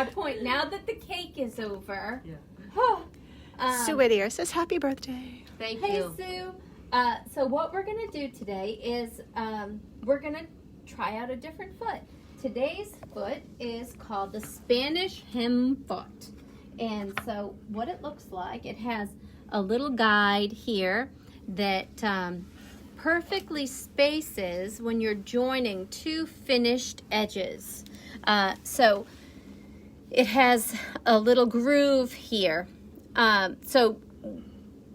our point. Now that the cake is over. Yeah. Sue Whittier says happy birthday. Thank you. Hey, Sue. So what we're going to do today is we're going to try out a different foot. Today's foot is called the Spanish hem foot. And so what it looks like, it has a little guide here that perfectly spaces when you're joining two finished edges. So it has a little groove here. So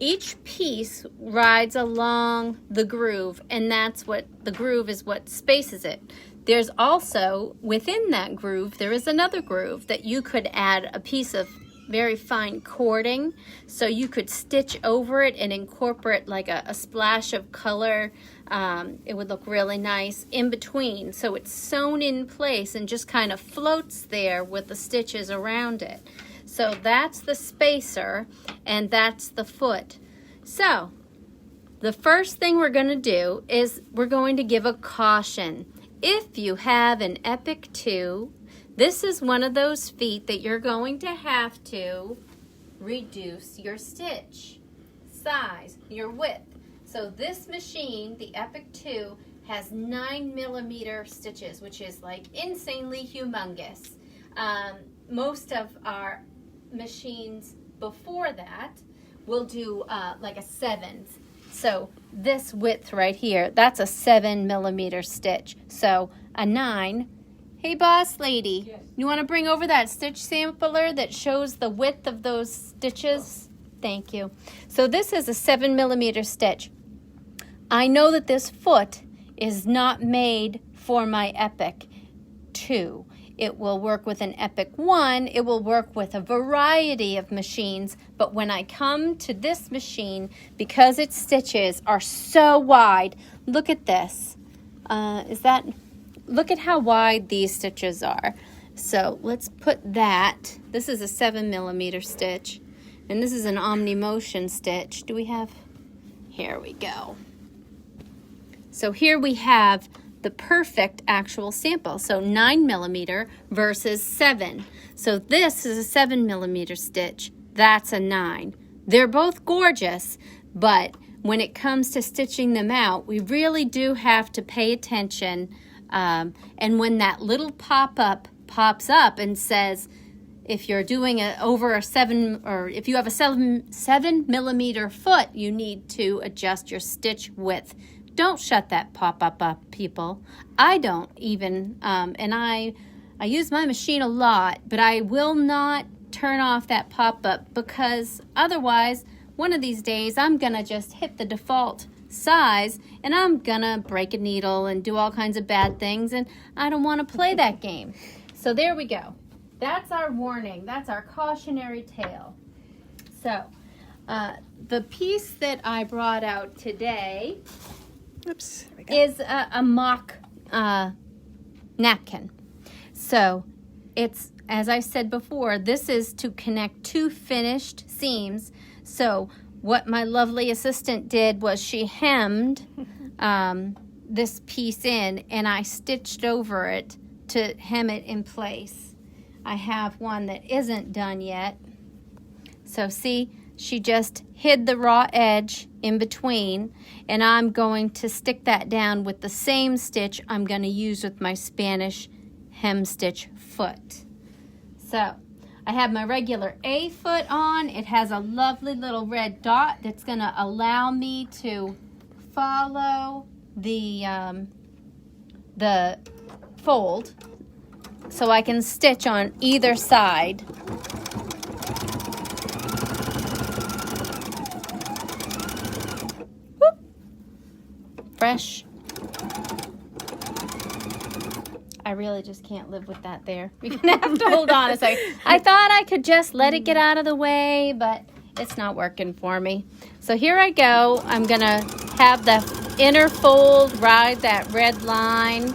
each piece rides along the groove, and that's what the groove is, what spaces it. There's also, within that groove, there is another groove that you could add a piece of very fine cording, so you could stitch over it and incorporate like a splash of color. It would look really nice in between, so it's sewn in place and just kind of floats there with the stitches around it. So that's the spacer, and that's the foot. So the first thing we're going to do is we're going to give a caution. If you have an Epic 2, this is one of those feet that you're going to have to reduce your stitch size, your width. So this machine, the Epic 2, has 9mm stitches, which is like insanely humongous. Most of our machines before that will do like a 7. So this width right here, that's a 7mm stitch. So a 9. Hey, boss lady, yes. You want to bring over that stitch sampler that shows the width of those stitches? Thank you. So this is a 7mm stitch. I know that this foot is not made for my Epic 2. It will work with an Epic 1. It will work with a variety of machines. But when I come to this machine, because its stitches are so wide, look at this. Look at how wide these stitches are. So let's put that. This is a 7mm stitch, and this is an OmniMotion stitch. Do we have? Here we go. So here we have the perfect actual sample. So 9mm versus 7. So this is a 7mm stitch. That's a 9. They're both gorgeous, but when it comes to stitching them out, we really do have to pay attention. And when that little pop-up pops up and says, if you're doing over a 7, or if you have a 7mm foot, you need to adjust your stitch width. Don't shut that pop-up up, people. I don't even, and I use my machine a lot, but I will not turn off that pop-up, because otherwise, one of these days, I'm gonna just hit the default size and I'm gonna break a needle and do all kinds of bad things, and I don't want to play that game. So there we go. That's our warning. That's our cautionary tale. So the piece that I brought out today is a mock napkin. So it's, as I said before, this is to connect two finished seams. So what my lovely assistant did was she hemmed this piece in, and I stitched over it to hem it in place. I have one that isn't done yet. So see, she just hid the raw edge in between, and I'm going to stick that down with the same stitch I'm going to use with my Spanish hem stitch foot. So I have my regular A foot on. It has a lovely little red dot that's going to allow me to follow the fold, so I can stitch on either side. Whoop. Fresh. I really just can't live with that there. You're going to have to hold on a second. I thought I could just let it get out of the way, but it's not working for me. So here I go. I'm going to have the inner fold ride that red line.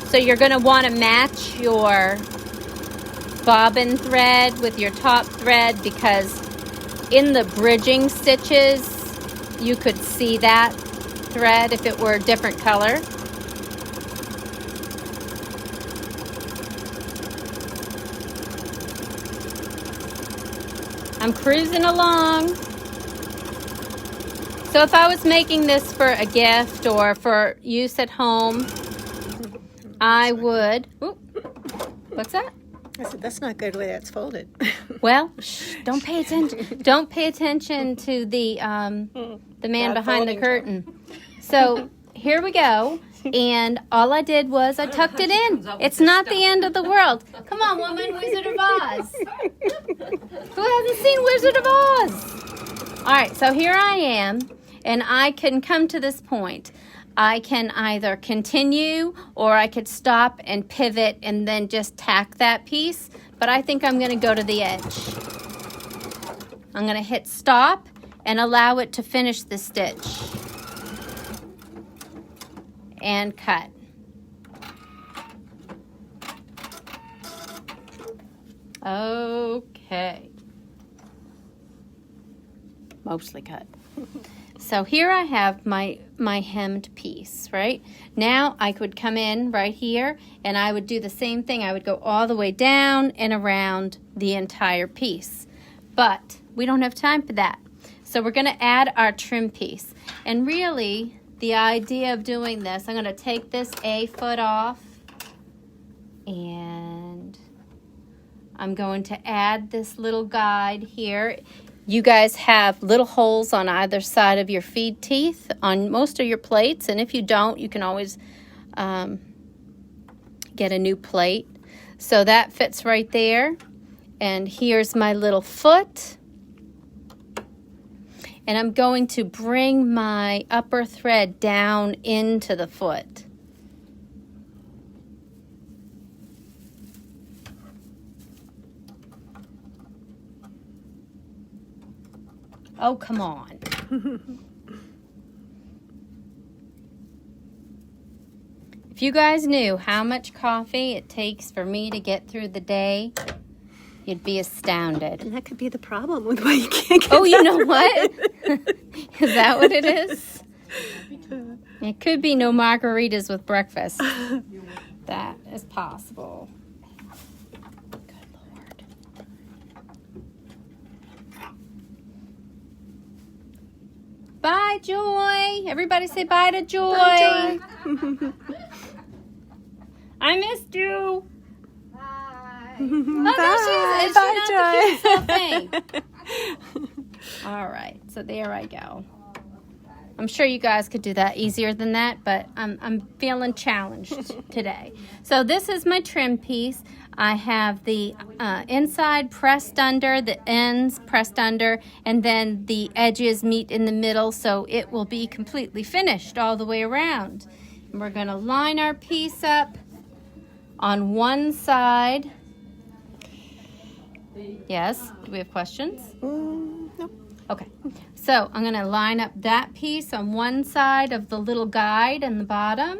So you're going to want to match your bobbin thread with your top thread, because in the bridging stitches you could see that. thread if it were a different color. I'm cruising along. So if I was making this for a gift or for use at home, I would, what's that? I said, that's not good the way that's folded. Well, don't pay attention. Don't pay attention to the man behind the curtain. So here we go. And all I did was I tucked it in. It's not the end of the world. Come on, woman, Wizard of Oz. Who hasn't seen Wizard of Oz? All right, so here I am, and I can come to this point. I can either continue or I could stop and pivot and then just tack that piece, but I think I'm going to go to the edge. I'm going to hit stop and allow it to finish the stitch. And cut. Okay. Mostly cut. So here I have my hemmed piece, right? Now I could come in right here and I would do the same thing. I would go all the way down and around the entire piece. But we don't have time for that. So we're going to add our trim piece. And really, the idea of doing this, I'm going to take this A foot off and I'm going to add this little guide here. You guys have little holes on either side of your feed teeth on most of your plates, and if you don't, you can always get a new plate. So that fits right there. And here's my little foot. And I'm going to bring my upper thread down into the foot. Oh, come on. If you guys knew how much coffee it takes for me to get through the day, you'd be astounded. And that could be the problem with why you can't get you know what? Is that what it is? It could be no margaritas with breakfast. That is possible. Good Lord. Bye, Joy. Everybody say bye to Joy. Bye, Joy. I missed you. Bye. Oh, there she is. Is she not the cutest little thing? All right, so there I go. I'm sure you guys could do that easier than that, but I'm feeling challenged today. So this is my trim piece. I have the inside pressed under, the ends pressed under, and then the edges meet in the middle, so it will be completely finished all the way around. And we're going to line our piece up on one side. Yes? Do we have questions? No. Okay. So I'm going to line up that piece on one side of the little guide in the bottom,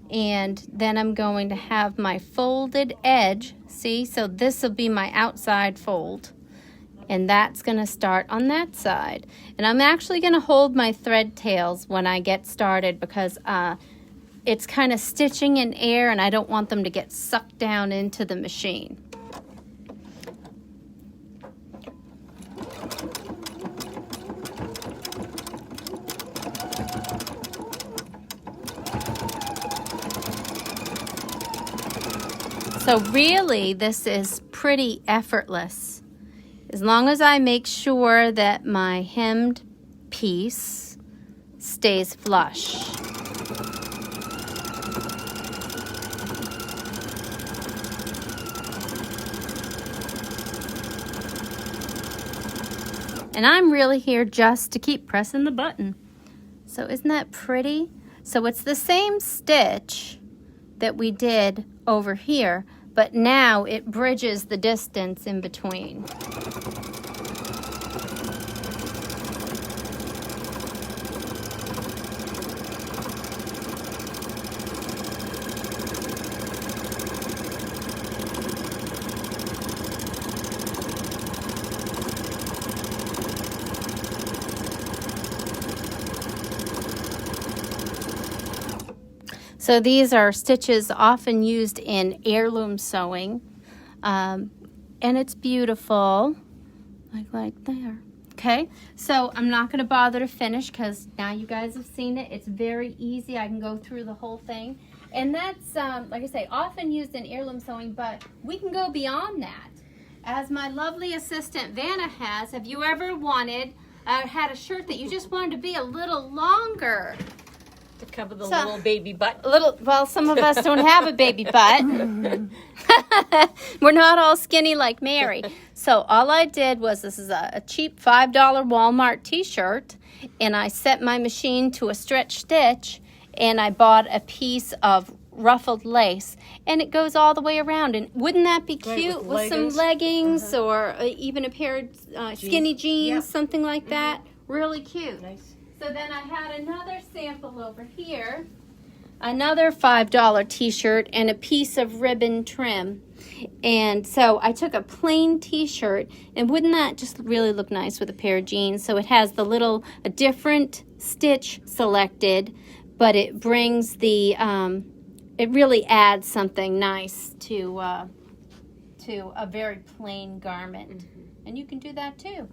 and then I'm going to have my folded edge. See? So this will be my outside fold, and that's going to start on that side. And I'm actually going to hold my thread tails when I get started because it's kind of stitching in air and I don't want them to get sucked down into the machine. So really, this is pretty effortless. As long as I make sure that my hemmed piece stays flush. And I'm really here just to keep pressing the button. So isn't that pretty? So it's the same stitch that we did over here, but now it bridges the distance in between. So these are stitches often used in heirloom sewing. And it's beautiful, like there. Okay, so I'm not going to bother to finish because now you guys have seen it. It's very easy. I can go through the whole thing. And that's, like I say, often used in heirloom sewing, but we can go beyond that. As my lovely assistant Vanna has, have you ever had a shirt that you just wanted to be a little longer? To cover the little baby butt. Well, some of us don't have a baby butt. We're not all skinny like Mary. So all I did was, this is a cheap $5 Walmart t-shirt, and I set my machine to a stretch stitch, and I bought a piece of ruffled lace, and it goes all the way around. And wouldn't that be cute with some leggings or even a pair of skinny jeans, something like that? Really cute. Nice. So then I had another sample over here, another $5 t-shirt and a piece of ribbon trim. And so I took a plain t-shirt, and wouldn't that just really look nice with a pair of jeans? So it has a different stitch selected, but it brings the, it really adds something nice to a very plain garment. And you can do that too.